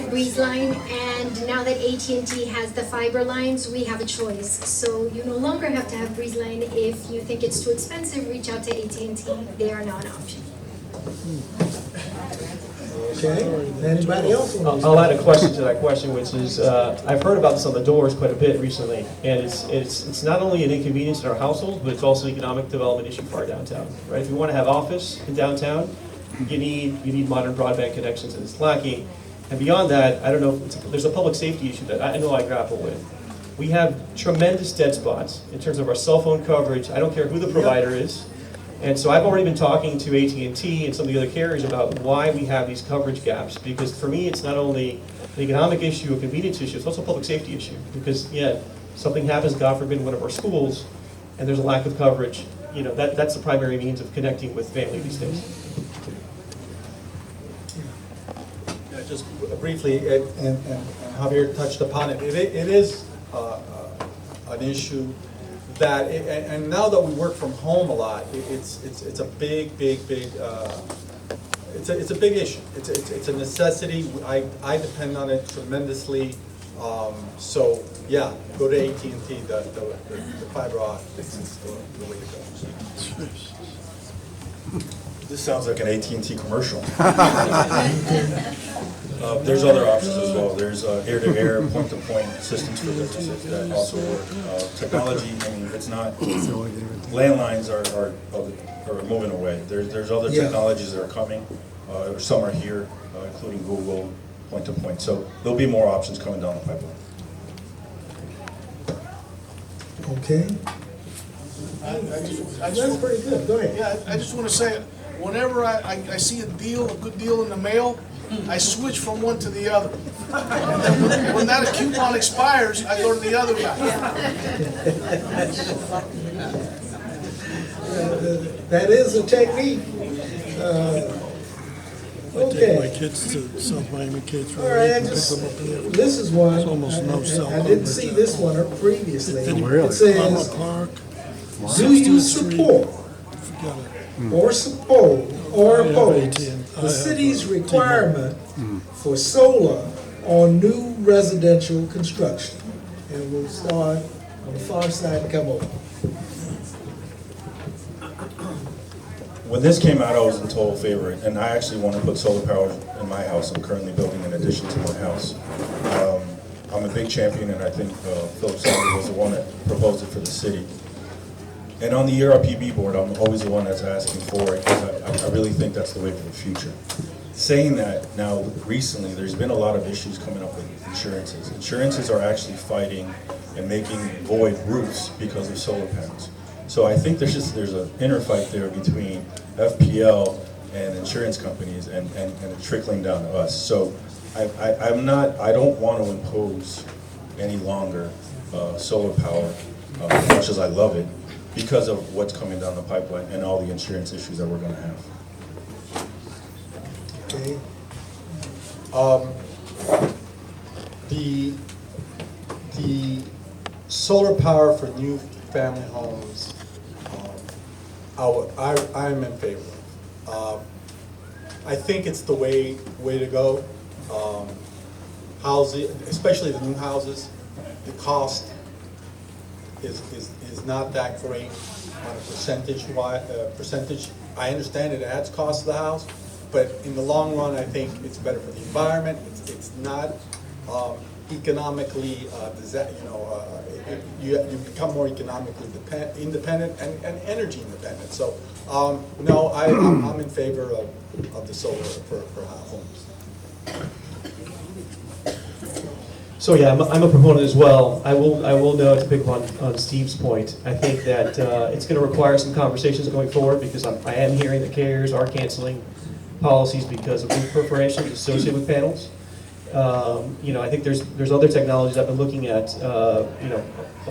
BreezeLine, and now that AT&T has the fiber lines, we have a choice. So you no longer have to have BreezeLine. If you think it's too expensive, reach out to AT&T. They are now an option. Okay, anybody else? I'll add a question to that question, which is, I've heard about this on the doors quite a bit recently, and it's not only an inconvenience in our households, but it's also an economic development issue for our downtown, right? If you want to have office in downtown, you need modern broadband connections, and it's lacking. And beyond that, I don't know, there's a public safety issue that I know I grapple with. We have tremendous dead spots in terms of our cell phone coverage. I don't care who the provider is. And so I've already been talking to AT&T and some of the other carriers about why we have these coverage gaps. Because for me, it's not only an economic issue, a convenience issue, it's also a public safety issue. Because, yeah, something happens, God forbid, in one of our schools, and there's a lack of coverage. You know, that's the primary means of connecting with family these days. Yeah, just briefly, and Javier touched upon it. It is an issue that, and now that we work from home a lot, it's a big it's a big issue. It's a necessity. I depend on it tremendously. So yeah, go to AT&T. The fiber optics is the way to go. This sounds like an AT&T commercial. There's other options as well. There's air-to-air, point-to-point systems for businesses that also work. Technology, I mean, it's not, landlines are moving away. There's other technologies that are coming. Some are here, including Google, point-to-point. So there'll be more options coming down the pipeline. Okay. That's pretty good. Go ahead. Yeah, I just want to say, whenever I see a good deal in the mail, I switch from one to the other. And then when that coupon expires, I go to the other guy. That is a technique. I take my Okay. kids to South Miami Kids. All right, this is one. There's almost no cell I didn't coverage. see this one previously. Really? It says, Clark, do you 60th Street. support Forget it. or I have oppose AT&T. I the have, city's T-Mobile. requirement for solar on new residential construction? And we'll start on the far side and come over. When this came out, I was in total favor, and I actually want to put solar power in my house. I'm currently building an addition to my house. I'm a big champion, and I think Philip Sauer was the one that proposed it for the city. And on the ERPB board, I'm always the one that's asking for it, because I really think that's the way for the future. Saying that, now recently, there's been a lot of issues coming up with insurances. Insurances are actually fighting and making void roofs because of solar panels. So I think there's an inner fight there between FPL and insurance companies, and it's trickling down to us. So I don't want to impose any longer solar power, as much as I love it, because of what's coming down the pipeline and all the insurance issues that we're going to have. Okay. The solar power for new family homes, I'm in favor of. I think it's the way to go. Housing, especially the new houses, the cost is not that great on a percentage. I understand it adds cost to the house, but in the long run, I think it's better for the environment. It's not economically, you become more economically independent and energy independent. So, no, I'm in favor of the solar for homes. So yeah, I'm a proponent as well. I will note, to pick up on Steve's point, I think that it's going to require some conversations going forward, because I am hearing that carriers are canceling policies because of roof perforations associated with panels. I think there's other technologies I've been looking at. A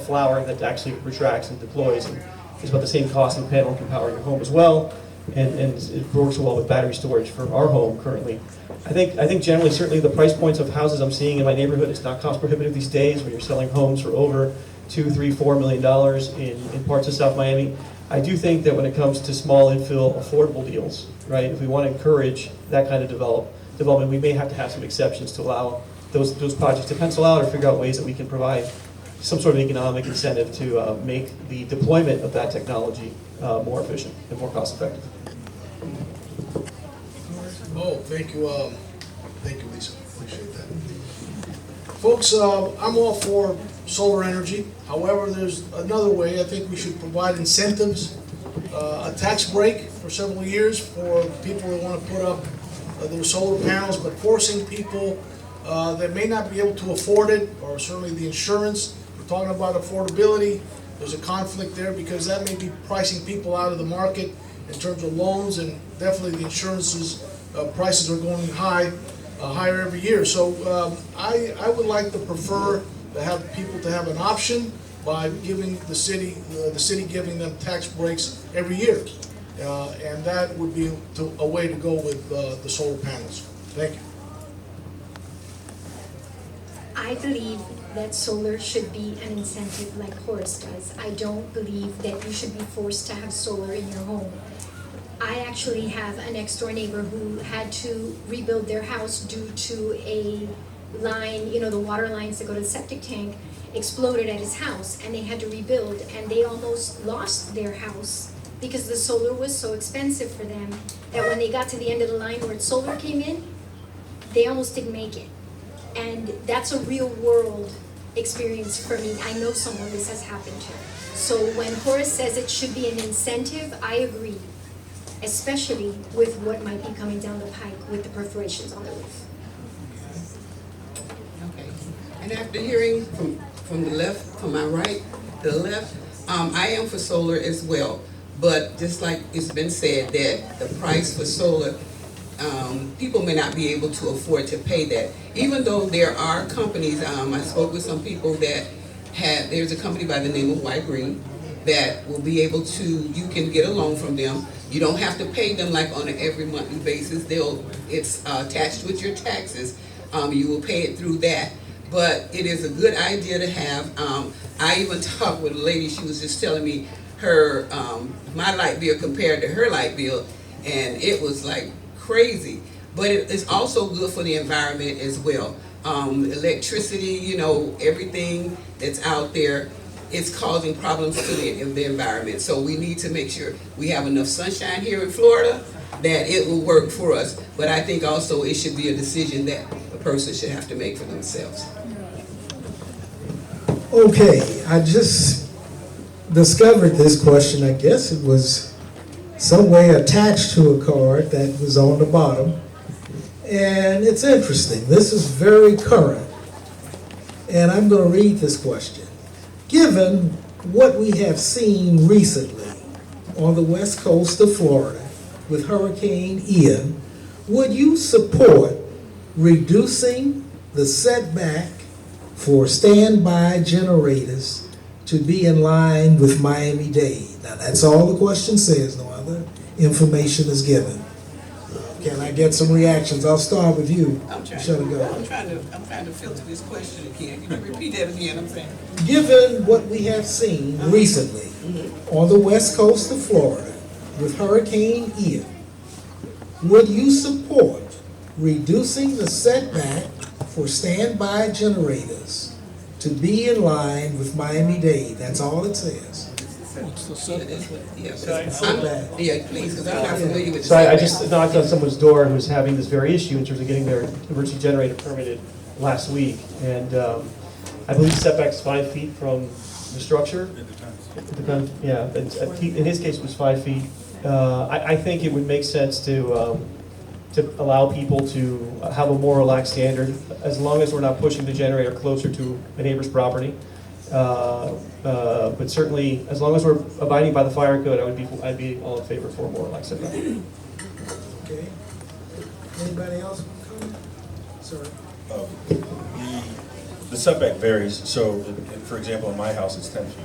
flower that actually retracts and deploys, and it's about the same cost of panel can power your home as well, and it works well with battery storage for our home currently. I think generally, certainly the price points of houses I'm seeing in my neighborhood, it's not cost prohibitive these days, when you're selling homes for over $2, $3, $4 million in parts of South Miami. I do think that when it comes to small infill affordable deals, right, if we want to encourage that kind of development, we may have to have some exceptions to allow those projects to pencil out or figure out ways that we can provide some sort of economic incentive to make the deployment of that technology more efficient and more cost effective. Oh, thank you, Lisa, appreciate that. Folks, I'm all for solar energy. However, there's another way. I think we should provide incentives, a tax break for several years for people that want to put up their solar panels, but forcing people that may not be able to afford it, or certainly the insurance. We're talking about affordability. There's a conflict there because that may be pricing people out of the market in terms of loans, and definitely the insurances prices are going higher every year. So I would like to prefer to have people to have an option by giving the city giving them tax breaks every year, and that would be a way to go with the solar panels. Thank you. I believe that solar should be an incentive like Horace does. I don't believe that you should be forced to have solar in your home. I actually have an next door neighbor who had to rebuild their house due to a line, the water lines that go to the septic tank exploded at his house, and they had to rebuild, and they almost lost their house because the solar was so expensive for them that when they got to the end of the line where solar came in, they almost didn't make it. And that's a real world experience for me. I know someone this has happened to. So when Horace says it should be an incentive, I agree, especially with what might be coming down the pike with the perforations on the roof. Okay. And after hearing from the left, from my right, the left, I am for solar as well. But just like it's been said that the price for solar, people may not be able to afford to pay that. Even though there are companies, I spoke with some people that there's a company by the name of White Green that will be able to, you can get a loan from them. You don't have to pay them like on an every monthly basis. It's attached with your taxes. You will pay it through that. But it is a good idea to have. I even talked with a lady, she was just telling me her, my light bill compared to her light bill, and it was like crazy. But it's also good for the environment as well. Electricity, everything that's out there, it's causing problems to the environment. So we need to make sure we have enough sunshine here in Florida that it will work for us. But I think also it should be a decision that a person should have to make for themselves. Okay, I just discovered this question. I guess it was some way attached to a card that was on the bottom. And it's interesting. This is very current. And I'm going to read this question. Given what we have seen recently on the west coast of Florida with Hurricane Ian, would you support reducing the setback for standby generators to be in line with Miami-Dade? Now, that's all the question says. No other information is given. Can I get some reactions? I'll start with you. I'm trying to filter this question again. Can you repeat that again? I'm saying. Given what we have seen recently on the west coast of Florida with Hurricane Ian, would you support reducing the setback for standby generators to be in line with Miami-Dade? That's all it says. What's the setback? Yeah, please, because I'm not familiar with the So I setback. just knocked on someone's door who was having this very issue in terms of getting their emergency generator permitted last week. And I believe the setback's 5 feet from the structure. It depends. Yeah, in his case it was 5 feet. I think it would make sense to allow people to have a more relaxed standard, as long as we're not pushing the generator closer to a neighbor's property. But certainly, as long as we're abiding by the fire code, I'd be all in favor for more relaxed setback. Okay. Anybody else? Sorry. The setback varies. So, for example, in my house, it's 10 feet.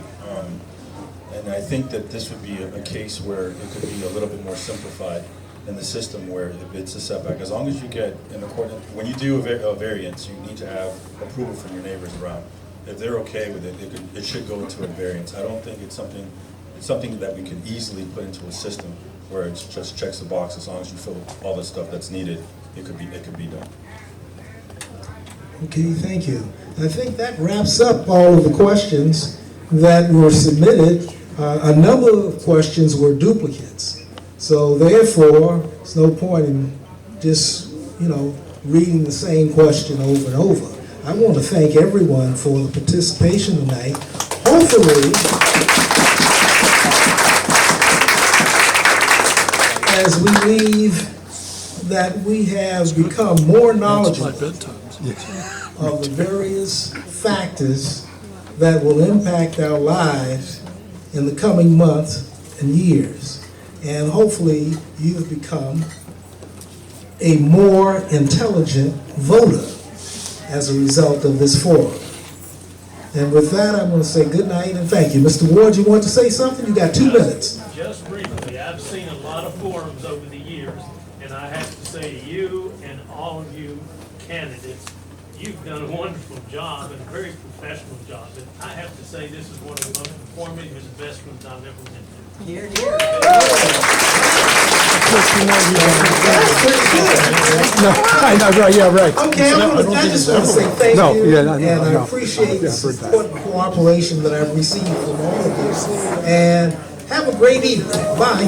And I think that this would be a case where it could be a little bit more simplified in the system, where if it's a setback, as long as you get in accordance, when you do a variance, you need to have approval from your neighbors around. If they're okay with it, it should go into a variance. I don't think it's something that we can easily put into a system where it just checks the box as long as you fill all the stuff that's needed it could be done. Okay, thank you. I think that wraps up all of the questions that were submitted. A number of questions were duplicates. So therefore, there's no point in just, reading the same question over and over. I want to thank everyone for the participation tonight. Hopefully, as we leave, that we have become more knowledgeable My bedtime. of the various factors that will impact our lives in the coming months and years. And hopefully you've become a more intelligent voter as a result of this forum. And with that, I'm going to say good night and thank you. Mr. Ward, you want to say something? You got 2 minutes. Just briefly, I've seen a lot of forums over the years, and I have to say to you and all of you candidates, you've done a wonderful job and a very professional job. And I have to say this is one of the most informative and best ones I've ever been to. Here, here. I know, right, yeah, right. Okay, I just want to say thank No, you, yeah, no, and no, I no. appreciate the Yeah, I've heard that. support and cooperation that I've received from all of you. And have a great evening. Bye.